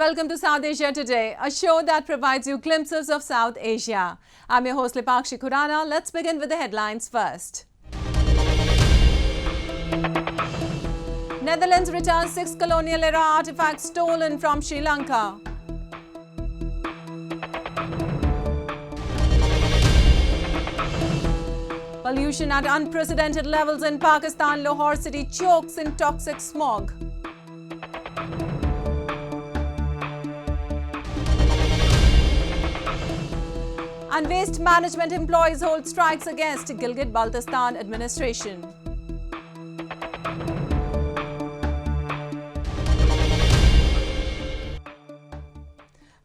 welcome to South Asia Today, a show that provides you glimpses of South Asia. I'm your host Lipakshi Khurana. Let's begin with the headlines first. Netherlands returns 6 colonial-era artifacts stolen from Sri Lanka. Pollution at unprecedented levels in Pakistan. Lahore city chokes in toxic smog. And waste management employees hold strikes against Gilgit-Baltistan administration.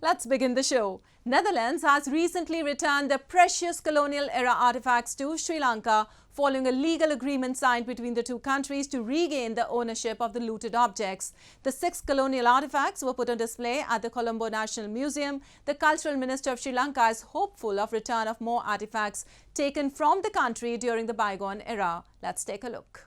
Let's begin the show. Netherlands has recently returned the precious colonial-era artifacts to Sri Lanka following a legal agreement signed between the two countries to regain the ownership of the looted objects. The 6 colonial artifacts were put on display at the Colombo National Museum. The Cultural Minister of Sri Lanka is hopeful of return of more artifacts taken from the country during the bygone era. Let's take a look.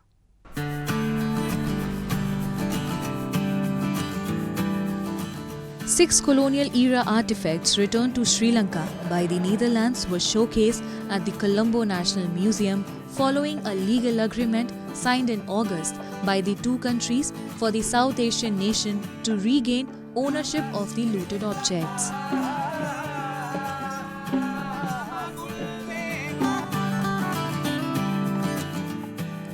Six colonial-era artifacts returned to Sri Lanka by the Netherlands were showcased at the Colombo National Museum following a legal agreement signed in August by the two countries for the South Asian nation to regain ownership of the looted objects.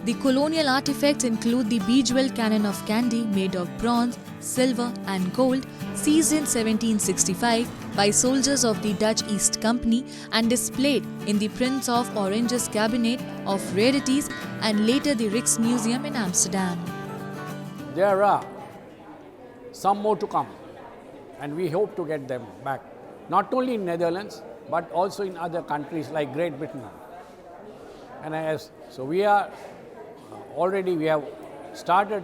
The colonial artifacts include the bejeweled cannon of candy made of bronze, silver and gold seized in 1765 by soldiers of the Dutch East Company and displayed in the Prince of Orange's Cabinet of Rarities and later the Rijksmuseum in Amsterdam. There are some more to come and we hope to get them back, not only in Netherlands but also in other countries like Great Britain. And so we have started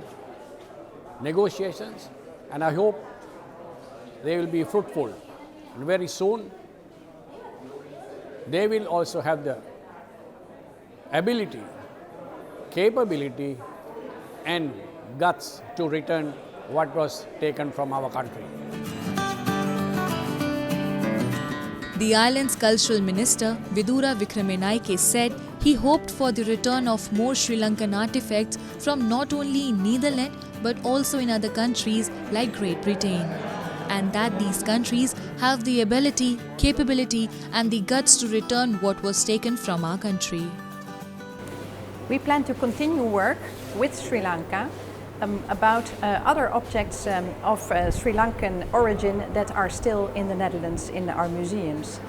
negotiations and I hope they will be fruitful. And very soon they will also have the ability, capability and guts to return what was taken from our country. The island's cultural minister, Vidura Vikramenaike, said he hoped for the return of more Sri Lankan artifacts from not only in Netherlands but also in other countries like Great Britain, and that these countries have the ability, capability and the guts to return what was taken from our country. We plan to continue work with Sri Lanka about other objects of Sri Lankan origin that are still in the Netherlands in our museums.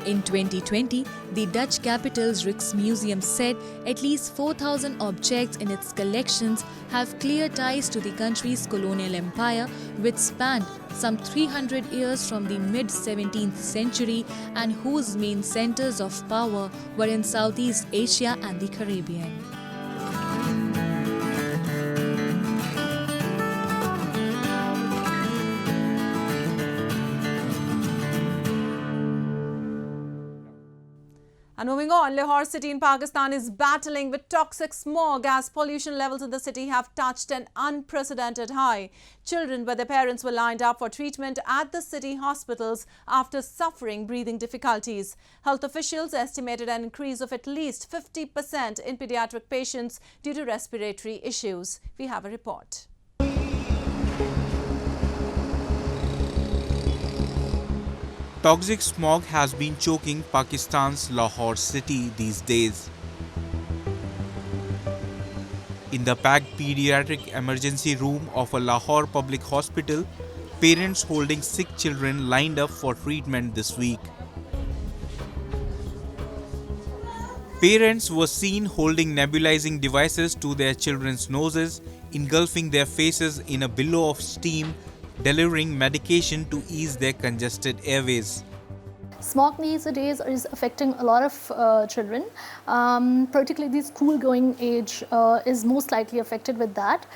In 2020, the Dutch capital's Rijksmuseum said at least 4,000 objects in its collections have clear ties to the country's colonial empire, which spanned some 300 years from the mid-17th century and whose main centers of power were in Southeast Asia and the Caribbean. And moving on, Lahore city in Pakistan is battling with toxic smog as pollution levels in the city have touched an unprecedented high. Children with their parents were lined up for treatment at the city hospitals after suffering breathing difficulties. Health officials estimated an increase of at least 50% in pediatric patients due to respiratory issues. We have a report. Toxic smog has been choking Pakistan's Lahore city these days. In the packed pediatric emergency room of a Lahore public hospital, parents holding sick children lined up for treatment this week. Parents were seen holding nebulizing devices to their children's noses, engulfing their faces in a billow of steam, delivering medication to ease their congested airways. Smog these days is affecting a lot of children, particularly the school-going age is most likely affected with that.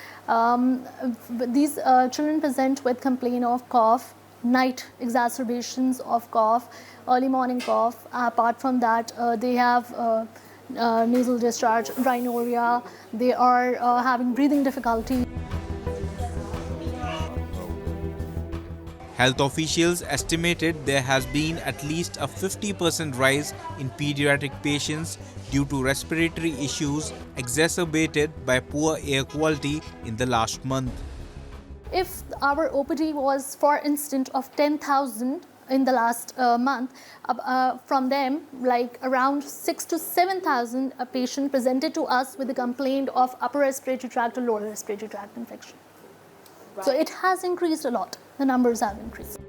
These children present with complaint of cough, night exacerbations of cough, early morning cough. Apart from that, they have nasal discharge, rhinorrhea, they are having breathing difficulty. Health officials estimated there has been at least a 50% rise in pediatric patients due to respiratory issues exacerbated by poor air quality in the last month. If our OPD was, for instance, of 10,000 in the last month, from them, like around 6,000 to 7,000 a patient presented to us with a complaint of upper respiratory tract or lower respiratory tract infection. Right. So it has increased a lot. The numbers have increased.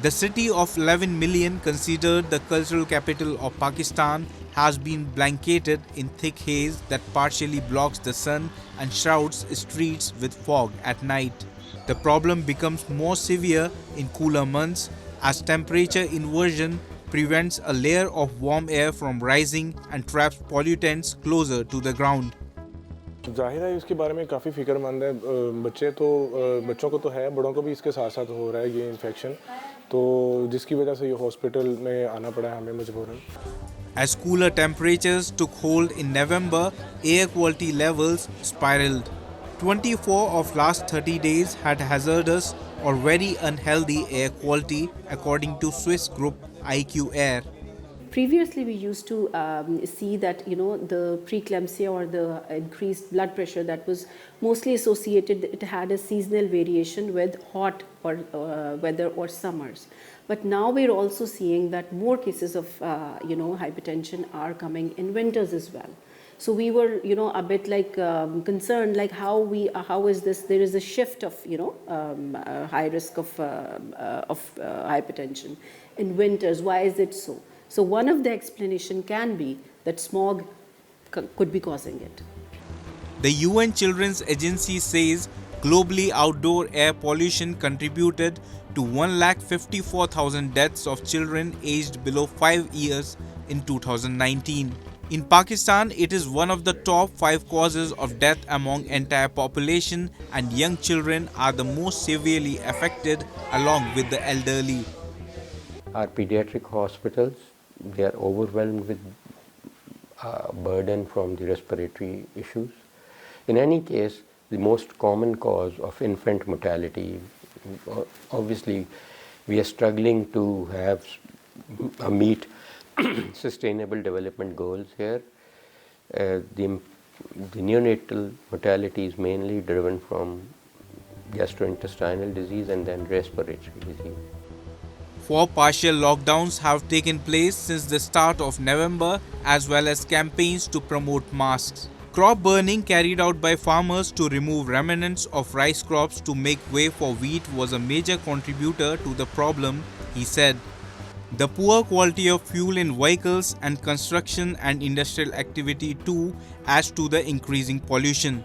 The city of 11 million, considered the cultural capital of Pakistan, has been blanketed in thick haze that partially blocks the sun and shrouds streets with fog at night. The problem becomes more severe in cooler months as temperature inversion prevents a layer of warm air from rising and traps pollutants closer to the ground. जाहिर है इसके बारे में काफ़ी फिक्रमंद है बच्चों को तो है, बड़ों को भी इसके साथ साथ हो रहा है ये इन्फेक्शन, तो जिसकी वजह से ये हॉस्पिटल में आना पड़ा है हमें मजबूरन. As cooler temperatures took hold in November, air quality levels spiraled. 24 of last 30 days had hazardous or very unhealthy air quality, according to Swiss group IQ Air. Previously, we used to see that the preeclampsia or the increased blood pressure that was mostly associated. It had a seasonal variation with hot or weather or summers. But now we're also seeing that more cases of hypertension are coming in winters as well. So we were a bit like concerned, like how is this? There is a shift of high risk of hypertension in winters. Why is it so? So one of the explanation can be that smog could be causing it. The UN Children's Agency says globally outdoor air pollution contributed to 154,000 deaths of children aged below 5 years in 2019. In Pakistan, it is one of the top 5 causes of death among entire population, and young children are the most severely affected along with the elderly. Our pediatric hospitals, they are overwhelmed with burden from the respiratory issues. In any case, the most common cause of infant mortality, obviously we are struggling to have meet sustainable development goals here. The neonatal mortality is mainly driven from gastrointestinal disease and then respiratory disease. 4 partial lockdowns have taken place since the start of November, as well as campaigns to promote masks. Crop burning carried out by farmers to remove remnants of rice crops to make way for wheat was a major contributor to the problem, he said. The poor quality of fuel in vehicles and construction and industrial activity too adds to the increasing pollution.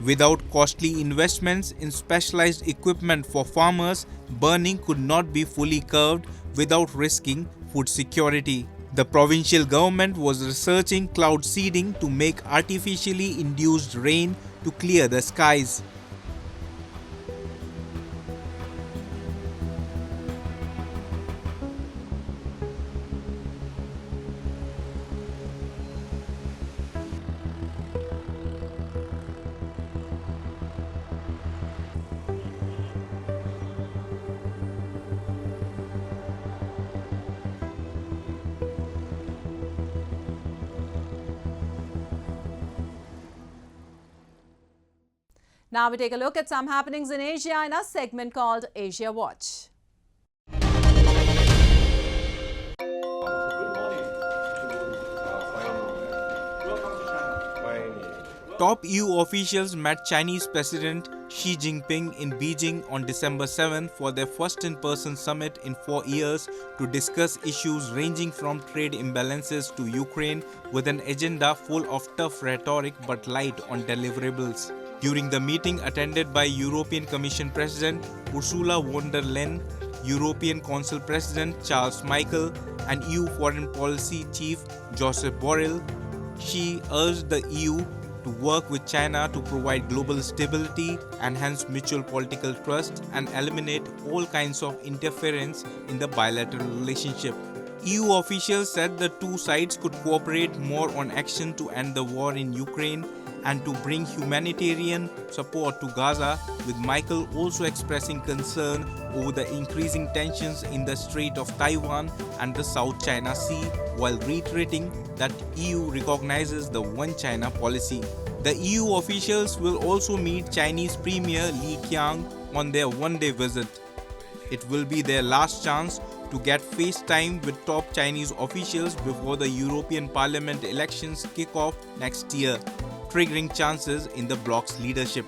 Without costly investments in specialized equipment for farmers, burning could not be fully curbed without risking food security. The provincial government was researching cloud seeding to make artificially induced rain to clear the skies. Now we take a look at some happenings in Asia in a segment called Asia Watch. Top EU officials met Chinese President Xi Jinping in Beijing on December 7 for their first in-person summit in 4 years to discuss issues ranging from trade imbalances to Ukraine, with an agenda full of tough rhetoric but light on deliverables. During the meeting attended by European Commission President Ursula von der Leyen, European Council President Charles Michel, and EU Foreign Policy Chief Joseph Borrell, Xi urged the EU to work with China to provide global stability, enhance mutual political trust, and eliminate all kinds of interference in the bilateral relationship. EU officials said the two sides could cooperate more on action to end the war in Ukraine, and to bring humanitarian support to Gaza, with Michael also expressing concern over the increasing tensions in the Strait of Taiwan and the South China Sea, while reiterating that EU recognizes the One China policy. The EU officials will also meet Chinese Premier Li Qiang on their one-day visit. It will be their last chance to get face time with top Chinese officials before the European Parliament elections kick off next year, triggering chances in the bloc's leadership.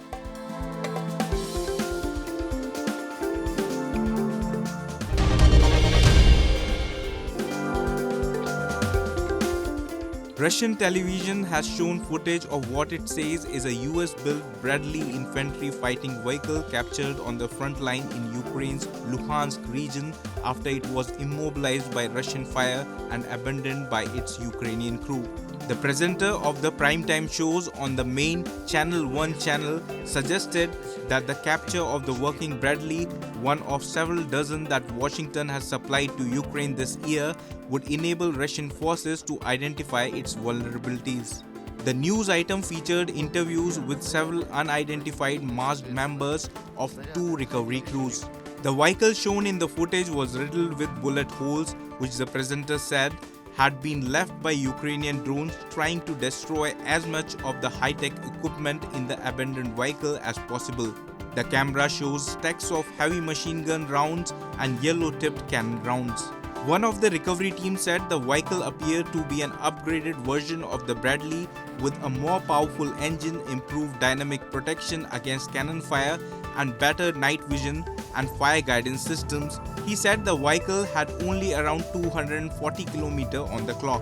Russian television has shown footage of what it says is a US-built Bradley infantry fighting vehicle captured on the front line in Ukraine's Luhansk region after it was immobilized by Russian fire and abandoned by its Ukrainian crew. The presenter of the primetime shows on the main Channel 1 channel suggested that the capture of the working Bradley, one of several dozen that Washington has supplied to Ukraine this year, would enable Russian forces to identify its vulnerabilities. The news item featured interviews with several unidentified masked members of two recovery crews. The vehicle shown in the footage was riddled with bullet holes, which the presenter said had been left by Ukrainian drones trying to destroy as much of the high-tech equipment in the abandoned vehicle as possible. The camera shows stacks of heavy machine gun rounds and yellow-tipped cannon rounds. One of the recovery team said the vehicle appeared to be an upgraded version of the Bradley with a more powerful engine, improved dynamic protection against cannon fire, and better night vision and fire guidance systems. He said the vehicle had only around 240 km on the clock.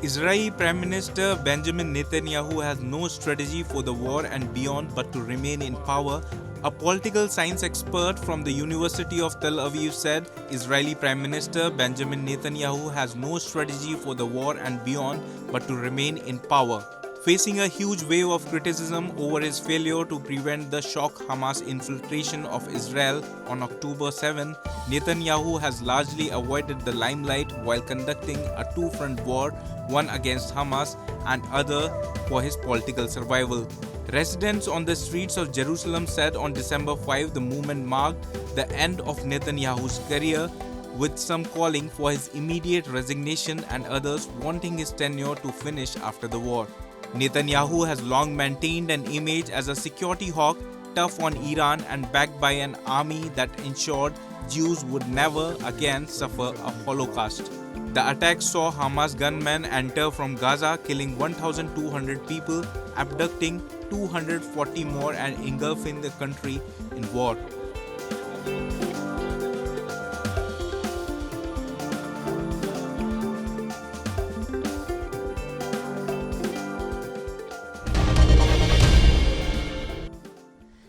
Israeli Prime Minister Benjamin Netanyahu has no strategy for the war and beyond but to remain in power. A political science expert from the University of Tel Aviv said Israeli Prime Minister Benjamin Netanyahu has no strategy for the war and beyond but to remain in power. Facing a huge wave of criticism over his failure to prevent the shock Hamas infiltration of Israel on October 7, Netanyahu has largely avoided the limelight while conducting a two-front war, one against Hamas and other for his political survival. Residents on the streets of Jerusalem said on December 5 the movement marked the end of Netanyahu's career, with some calling for his immediate resignation and others wanting his tenure to finish after the war. Netanyahu has long maintained an image as a security hawk, tough on Iran and backed by an army that ensured Jews would never again suffer a Holocaust. The attack saw Hamas gunmen enter from Gaza, killing 1,200 people, abducting 240 more and engulfing the country in war.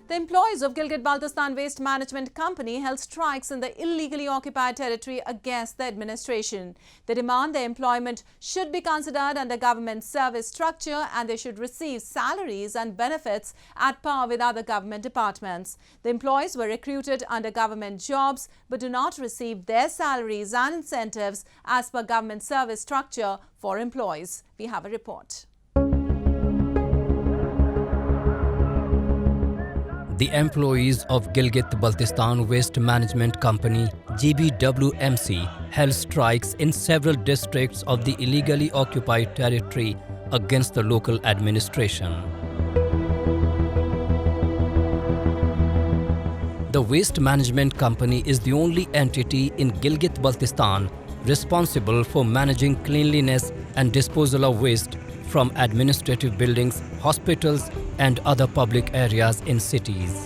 The employees of Gilgit-Baltistan Waste Management Company held strikes in the illegally occupied territory against the administration. They demand their employment should be considered under government service structure and they should receive salaries and benefits at par with other government departments. The employees were recruited under government jobs but do not receive their salaries and incentives as per government service structure for employees. We have a report. The employees of Gilgit-Baltistan Waste Management Company GBWMC held strikes in several districts of the illegally occupied territory against the local administration. The Waste Management Company is the only entity in Gilgit-Baltistan responsible for managing cleanliness and disposal of waste from administrative buildings, hospitals and other public areas in cities.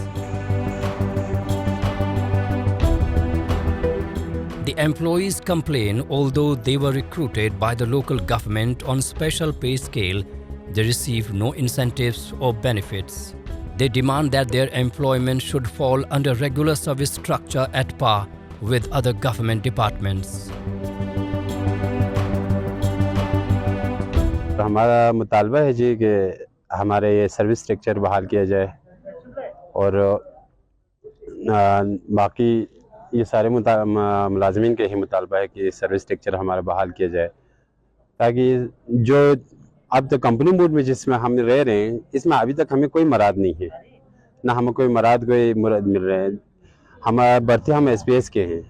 The employees complain although they were recruited by the local government on special pay scale, they receive no incentives or benefits. They demand that their employment should fall under regular service structure at par with other government departments. हमारा मुतालबा है जी कि हमारे ये service structure बहाल किया जाए और बाकी ये सारे मुलाजमीन के ही मुतालबा है कि सर्विस स्ट्रक्चर हमारा बहाल किया जाए, ताकि जो अब तो कंपनी मोड में जिसमें हम रह रहे हैं इसमें अभी तक हमें कोई मराद नहीं है, ना हमें कोई मराद मिल रहे हैं। हम भर्ती हम SPS के हैं,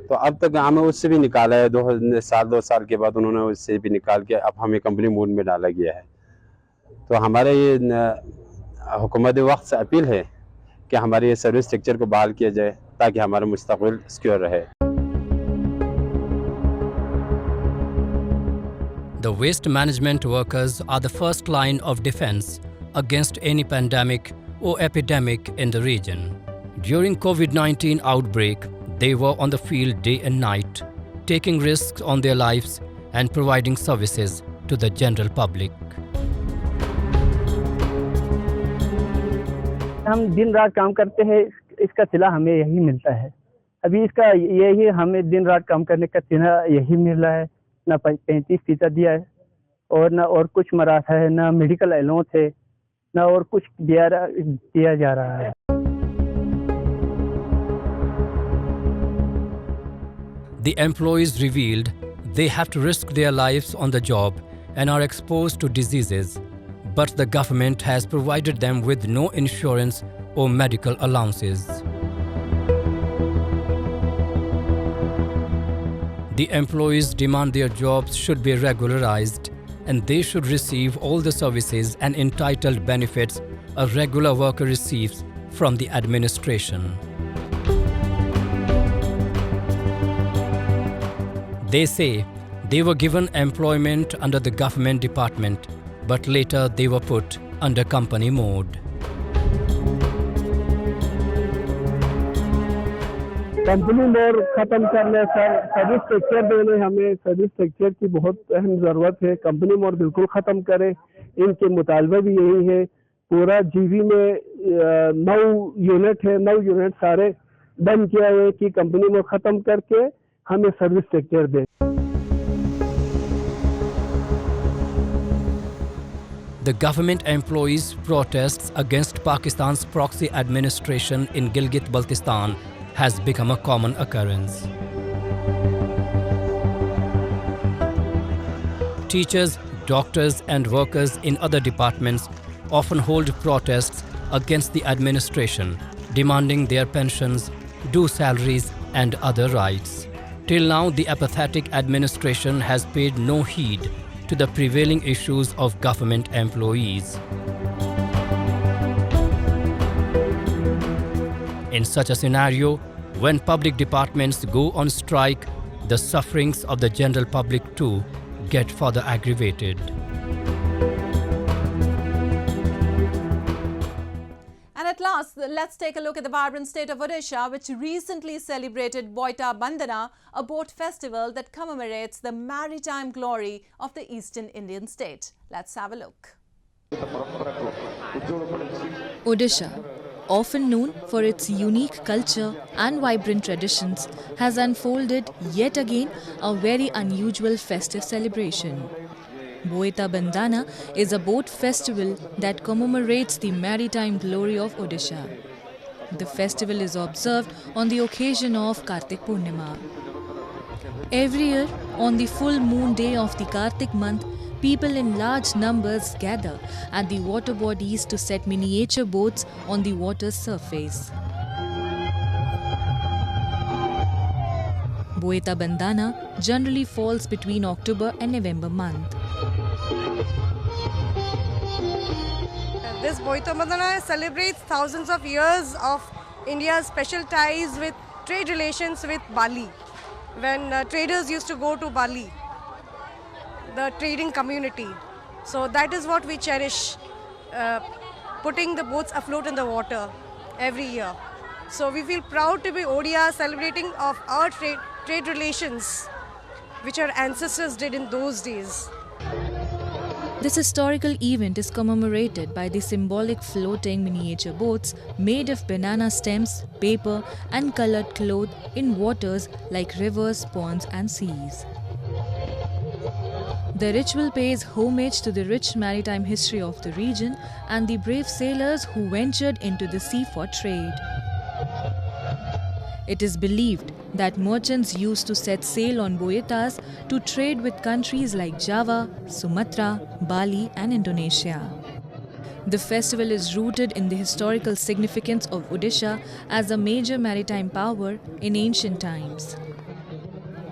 तो अब तक हमें उससे भी निकाला है। 2 साल के बाद उन्होंने उससे भी निकाल के अब हमें कंपनी मोड में डाला गया है। तो हमारे ये हुकूमत वक्त से अपील है कि हमारे ये सर्विस स्ट्रक्चर को बहाल किया जाए ताकि हमारा मुस्तकबिल सिक्योर रहे। The waste management workers are the first line of defense against any pandemic or epidemic in the region. During COVID-19 outbreak, they were on the field day and night, taking risks on their lives and providing services to the general public. हम दिन रात काम करते हैं, इसका सिला हमें यही मिलता है। अभी इसका यही हमें दिन रात काम करने का सिला यही मिल रहा है, ना 35% दिया है और ना और कुछ मराठा है, ना मेडिकल अलाउंस है, ना और कुछ दिया जा रहा है। The employees revealed they have to risk their lives on the job and are exposed to diseases, but the government has provided them with no insurance or medical allowances. The employees demand their jobs should be regularized and they should receive all the services and entitled benefits a regular worker receives from the administration. They say they were given employment under the government department, but later they were put under company mode. Company mode खत्म करने service structure देने, हमें service structure की बहुत अहम ज़रूरत है। Company mode बिल्कुल ख़त्म करें, इनके मुतालबे भी यही है। पूरा जीवी में 9 यूनिट है, 9 यूनिट सारे बंद किया हुए कि कंपनी मोड ख़त्म करके हमें सर्विस स्ट्रक्चर दें। The government employees' protests against Pakistan's proxy administration in Gilgit-Baltistan has become a common occurrence. Teachers, doctors and workers in other departments often hold protests against the administration, demanding their pensions, due salaries and other rights. Till now, the apathetic administration has paid no heed to the prevailing issues of government employees. In such a scenario, when public departments go on strike, the sufferings of the general public too get further aggravated. And at last, let's take a look at the vibrant state of Odisha, which recently celebrated Boita Bandana, a boat festival that commemorates the maritime glory of the eastern Indian state. Let's have a look. Odisha, often known for its unique culture and vibrant traditions, has unfolded yet again a very unusual festive celebration. Boita Bandana is a boat festival that commemorates the maritime glory of Odisha. The festival is observed on the occasion of Kartik Purnima. Every year, on the full moon day of the Kartik month, people in large numbers gather at the water bodies to set miniature boats on the water's surface. Boita Bandana generally falls between October and November month. This Boita Bandana celebrates thousands of years of India's special ties with trade relations with Bali. When traders used to go to Bali, the trading community. So that is what we cherish, putting the boats afloat in the water every year. So we feel proud to be Odia, celebrating of our trade relations, which our ancestors did in those days. This historical event is commemorated by the symbolic floating miniature boats made of banana stems, paper and colored cloth in waters like rivers, ponds and seas. The ritual pays homage to the rich maritime history of the region and the brave sailors who ventured into the sea for trade. It is believed that merchants used to set sail on boyatas to trade with countries like Java, Sumatra, Bali and Indonesia. The festival is rooted in the historical significance of Odisha as a major maritime power in ancient times.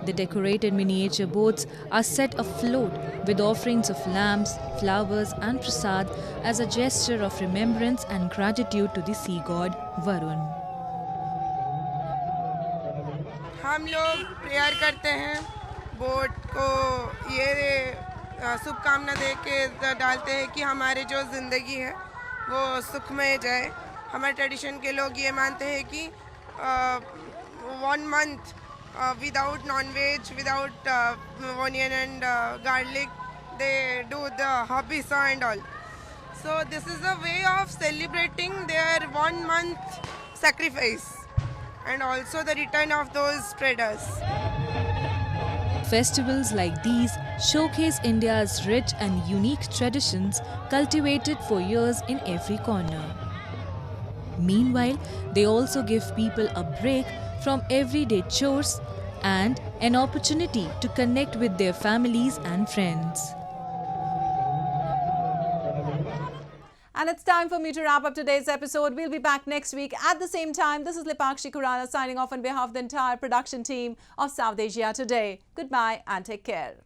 The decorated miniature boats are set afloat with offerings of lamps, flowers and prasad as a gesture of remembrance and gratitude to the sea god Varun. हम लोग prayer करते हैं, boat को ये शुभकामना दे के डालते हैं कि हमारे जो ज़िंदगी है वो सुखमय जाए. हमारे ट्रेडिशन के लोग ये मानते हैं कि 1 month without non-veg, without onion and garlic, they do the habisa and all. So this is a way of celebrating their 1 month sacrifice and also the return of those traders. Festivals like these showcase India's rich and unique traditions cultivated for years in every corner. Meanwhile, they also give people a break from everyday chores and an opportunity to connect with their families and friends. And it's time for me to wrap up today's episode. We'll be back next week at the same time. This is Lipakshi Khurana signing off on behalf of the entire production team of South Asia Today. Goodbye and take care.